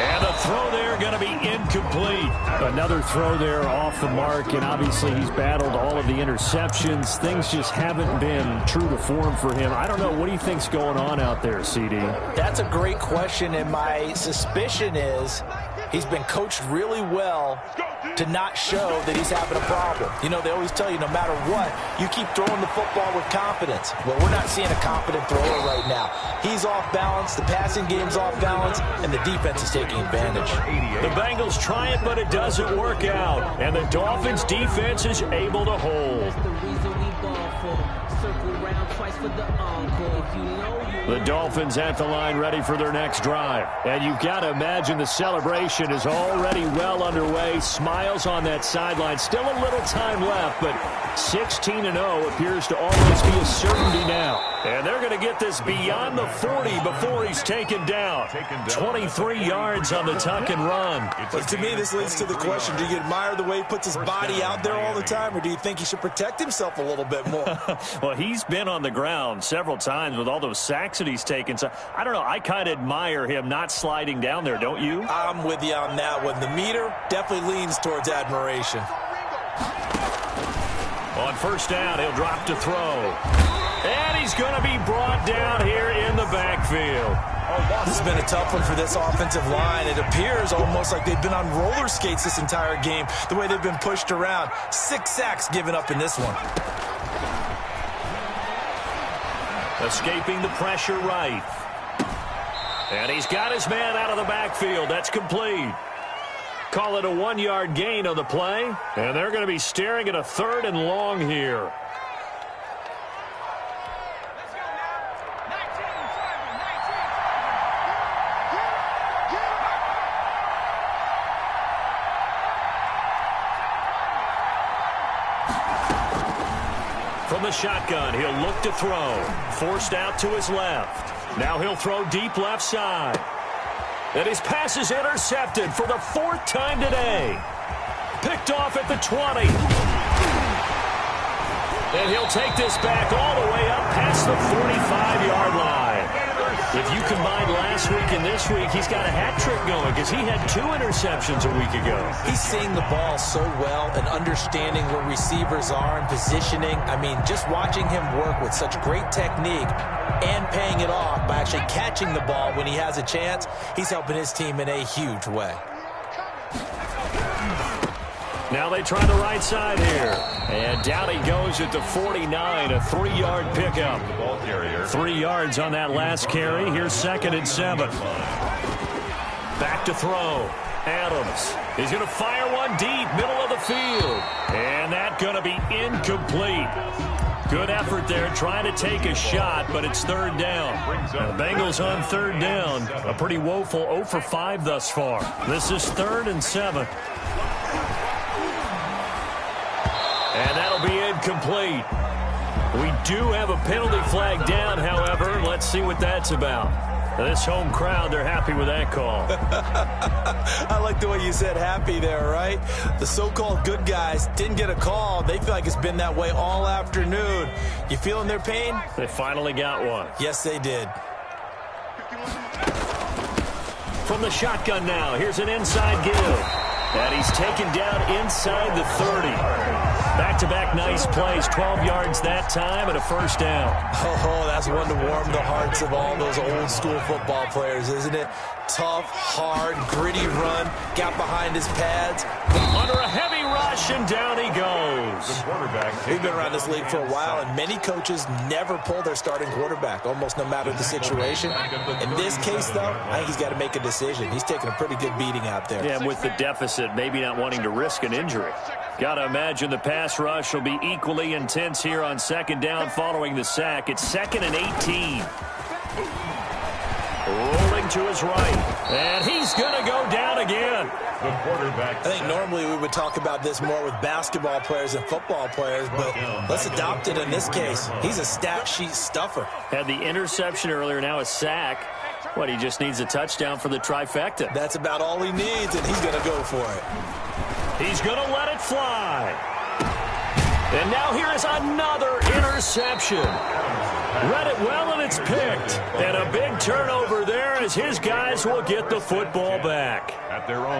And the throw there going to be incomplete. Another throw there off the mark, and obviously he's battled all of the interceptions. Things just haven't been true to form for him. I don't know. What do you think's going on out there, CD?
That's a great question, and my suspicion is he's been coached really well to not show that he's having a problem. You know, they always tell you no matter what, you keep throwing the football with confidence. Well, we're not seeing a confident thrower right now. He's off balance, the passing game's off balance, and the defense is taking advantage.
The Bengals try it, but it doesn't work out. And the Dolphins' defense is able to hold. The Dolphins at the line ready for their next drive. And you've got to imagine the celebration is already well underway. Smiles on that sideline. Still a little time left, but 16-0 appears to almost be a certainty now. And they're going to get this beyond the 40 before he's taken down. 23 yards on the tuck and run.
But to me, this leads to the question, do you admire the way he puts his body out there all the time, or do you think he should protect himself a little bit more?
Well, he's been on the ground several times with all those sacks that he's taken. So I don't know. I kind of admire him not sliding down there, don't you?
I'm with you on that one. The meter definitely leans towards admiration.
On first down, he'll drop to throw. And he's going to be brought down here in the backfield.
This has been a tough one for this offensive line. It appears almost like they've been on roller skates this entire game, the way they've been pushed around. 6 sacks given up in this one.
Escaping the pressure right. And he's got his man out of the backfield. That's complete. Call it a 1-yard gain on the play. And they're going to be staring at a 3rd and long here. From the shotgun, he'll look to throw. Forced out to his left. Now he'll throw deep left side. And his pass is intercepted for the 4th time today. Picked off at the 20. And he'll take this back all the way up past the 45-yard line. If you combine last week and this week, he's got a hat trick going because he had 2 interceptions a week ago.
He's seeing the ball so well and understanding where receivers are and positioning. I mean, just watching him work with such great technique and paying it off by actually catching the ball when he has a chance, he's helping his team in a huge way.
Now they try the right side here. And down he goes at the 49, a 3-yard pickup. 3 yards on that last carry. Here's 2nd and 7. Back to throw. Adams. He's going to fire one deep, middle of the field. And that's going to be incomplete. Good effort there trying to take a shot, but it's 3rd down. Now the Bengals on 3rd down. A pretty woeful 0 for 5 thus far. This is 3rd and 7. And that'll be incomplete. We do have a penalty flag down, however. Let's see what that's about. This home crowd, they're happy with that call.
I like the way you said happy there, right? The so-called good guys didn't get a call. They feel like it's been that way all afternoon. You feeling their pain?
They finally got one.
Yes, they did.
From the shotgun now, here's an inside give. And he's taken down inside the 30. Back-to-back nice plays, 12 yards that time and a first down.
Oh, that's one to warm the hearts of all those old-school football players, isn't it? Tough, hard, gritty run, got behind his pads.
Under a heavy rush, and down he goes.
We've been around this league for a while, and many coaches never pull their starting quarterback, almost no matter the situation. In this case, though, I think he's got to make a decision. He's taking a pretty good beating out there.
Yeah, with the deficit, maybe not wanting to risk an injury. Got to imagine the pass rush will be equally intense here on second down following the sack. It's 2nd and 18. Rolling to his right. And he's going to go down again.
The quarterback.
I think normally we would talk about this more with basketball players and football players, but let's adopt it in this case. He's a stat sheet stuffer.
Had the interception earlier, now a sack. What, he just needs a touchdown for the trifecta.
That's about all he needs, and he's going to go for it.
He's going to let it fly. And now here is another interception. Read it well, and it's picked. And a big turnover there as his guys will get the football back.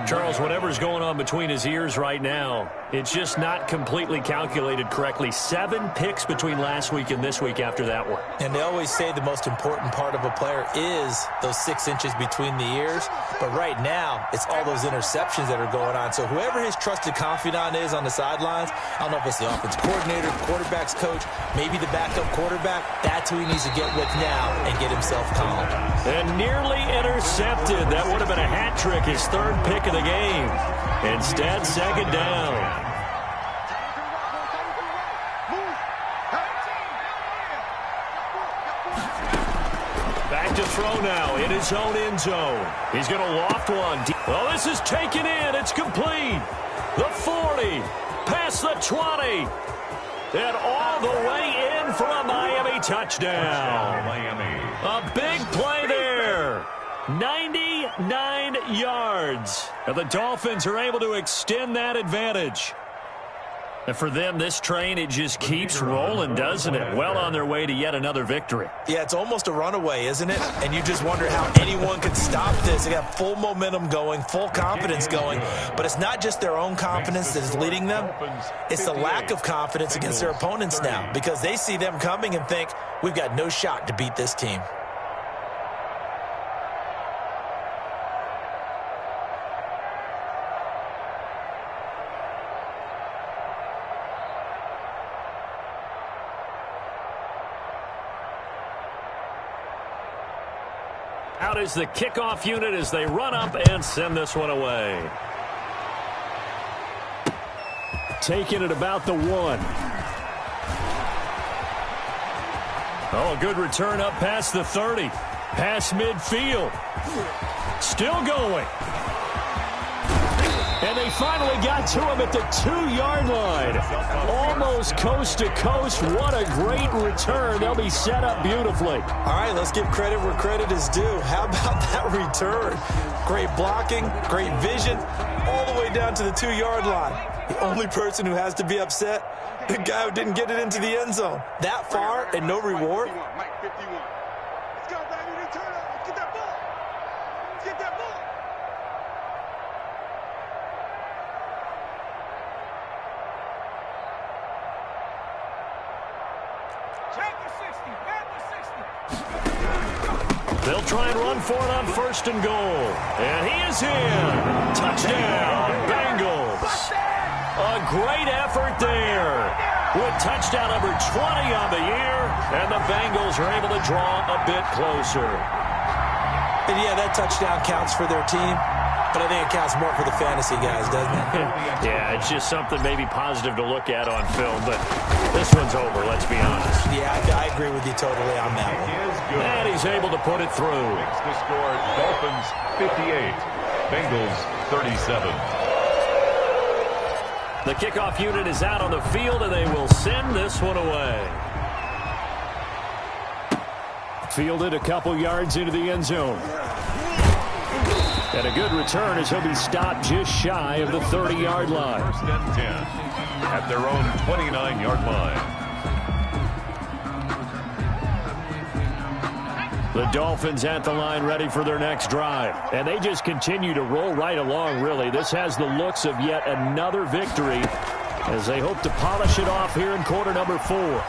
Charles, whatever's going on between his ears right now, it's just not completely calculated correctly. 7 picks between last week and this week after that one.
And they always say the most important part of a player is those 6 inches between the ears. But right now, it's all those interceptions that are going on. So whoever his trusted confidant is on the sidelines, I don't know if it's the offense coordinator, quarterback's coach, maybe the backup quarterback, that's who he needs to get with now and get himself calm.
And nearly intercepted. That would have been a hat trick, his 3rd pick of the game. Instead, 2nd down. Back to throw now in his own end zone. He's going to loft one. Oh, this is taken in. It's complete. The 40. Past the 20. And all the way in for a Miami touchdown. A big play there. 99 yards. And the Dolphins are able to extend that advantage. And for them, this train, it just keeps rolling, doesn't it? Well on their way to yet another victory.
Yeah, it's almost a runaway, isn't it? And you just wonder how anyone could stop this. They got full momentum going, full confidence going. But it's not just their own confidence that is leading them. It's the lack of confidence against their opponents now, because they see them coming and think, we've got no shot to beat this team.
Out is the kickoff unit as they run up and send this one away. Taking it about the 1. Oh, a good return up past the 30. Past midfield. Still going. And they finally got to him at the 2-yard line. Almost coast to coast. What a great return. They'll be set up beautifully.
All right, let's give credit where credit is due. How about that return? Great blocking, great vision, all the way down to the 2-yard line. The only person who has to be upset, the guy who didn't get it into the end zone. That far and no reward?
Let's go, baby. Return it. Let's get that ball. Let's get that ball.
They'll try and run for it on 1st and goal. And he is in. Touchdown, Bengals. A great effort there. With touchdown number 20 on the year. And the Bengals are able to draw a bit closer.
And yeah, that touchdown counts for their team. But I think it counts more for the fantasy guys, doesn't it?
Yeah, it's just something maybe positive to look at on film, but this one's over, let's be honest.
Yeah, I agree with you totally on that one.
And he's able to put it through.
Makes the score Dolphins 58, Bengals 37.
The kickoff unit is out on the field, and they will send this one away. Fielded a couple yards into the end zone. And a good return as he'll be stopped just shy of the 30-yard line.
First and 10 at their own 29-yard line.
The Dolphins at the line ready for their next drive. And they just continue to roll right along, really. This has the looks of yet another victory as they hope to polish it off here in quarter number 4.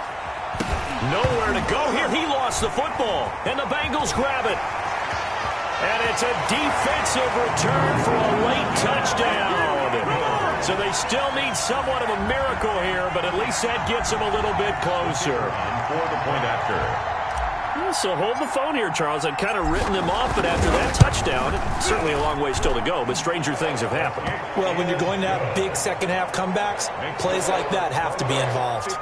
Nowhere to go here. He lost the football, and the Bengals grab it. And it's a defensive return for a late touchdown. So they still need somewhat of a miracle here, but at least that gets them a little bit closer.
For the point after.
So hold the phone here, Charles. I'd kind of written them off, but after that touchdown, it's certainly a long way still to go, but stranger things have happened.
Well, when you're going to have big second-half comebacks, plays like that have to be involved.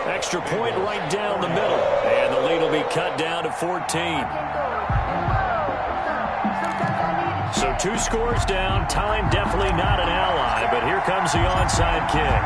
Extra point right down the middle, and the lead will be cut down to 14. So 2 scores down. Time definitely not an ally, but here comes the onside kick.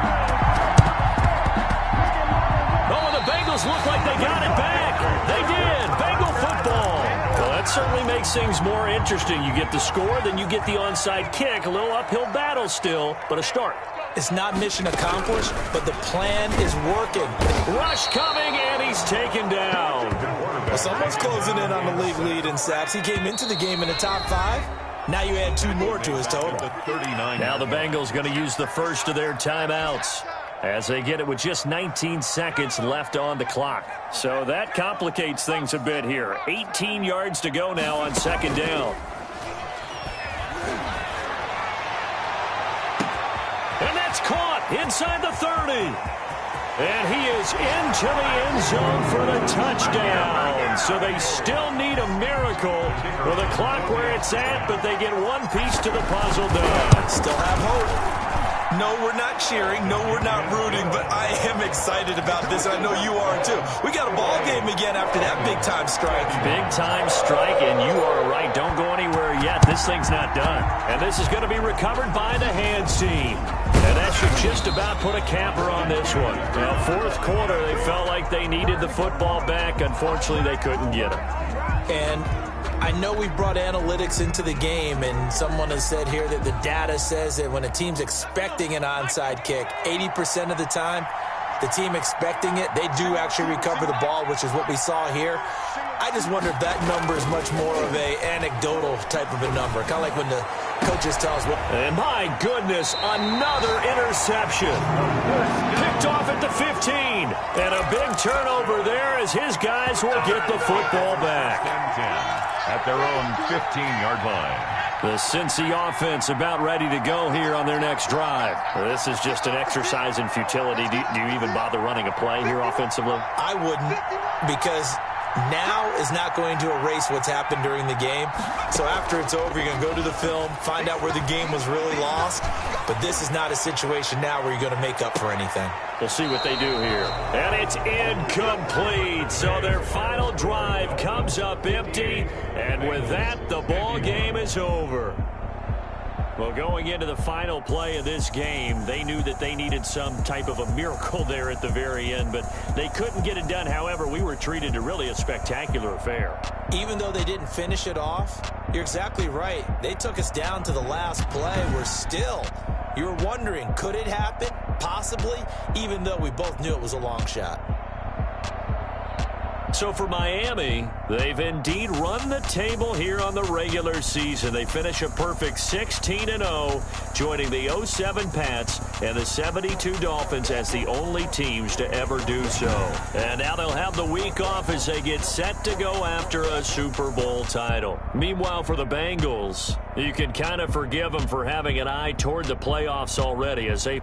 Oh, and the Bengals look like they got it back. They did. Bengal football. Well, that certainly makes things more interesting. You get the score, then you get the onside kick. A little uphill battle still, but a start.
It's not mission accomplished, but the plan is working.
Rush coming, and he's taken down.
Well, someone's closing in on the league lead in sacks. He came into the game in the top 5. Now you add 2 more to his total.
Now the Bengals going to use the first of their timeouts as they get it with just 19 seconds left on the clock. So that complicates things a bit here. 18 yards to go now on second down. And that's caught inside the 30. And he is into the end zone for the touchdown. So they still need a miracle with the clock where it's at, but they get one piece to the puzzle done.
Still have hope. No, we're not cheering. No, we're not rooting, but I am excited about this. I know you are, too. We got a ball game again after that big-time strike.
Big-time strike, and you are right. Don't go anywhere yet. This thing's not done. And this is going to be recovered by the hands team. And that should just about put a capper on this one. Now, fourth quarter, they felt like they needed the football back. Unfortunately, they couldn't get it.
And I know we brought analytics into the game, and someone has said here that the data says that when a team's expecting an onside kick, 80% of the time, the team expecting it, they do actually recover the ball, which is what we saw here. I just wonder if that number is much more of a anecdotal type of a number, kind of like when the coaches tell us what.
And my goodness, another interception. Picked off at the 15. And a big turnover there as his guys will get the football back.
At their own 15-yard line.
The Cincy offense about ready to go here on their next drive. This is just an exercise in futility. Do you even bother running a play here offensively?
I wouldn't, because now is not going to erase what's happened during the game. So after it's over, you're going to go to the film, find out where the game was really lost. But this is not a situation now where you're going to make up for anything.
We'll see what they do here. And it's incomplete. So their final drive comes up empty. And with that, the ball game is over. Well, going into the final play of this game, they knew that they needed some type of a miracle there at the very end, but they couldn't get it done. However, we were treated to really a spectacular affair.
Even though they didn't finish it off, you're exactly right. They took us down to the last play. You were wondering, could it happen? Possibly, even though we both knew it was a long shot.
So for Miami, they've indeed run the table here on the regular season. They finish a perfect 16-0, joining the 07 Pats and the 72 Dolphins as the only teams to ever do so. And now they'll have the week off as they get set to go after a Super Bowl title. Meanwhile, for the Bengals, you can kind of forgive them for having an eye toward the playoffs already as they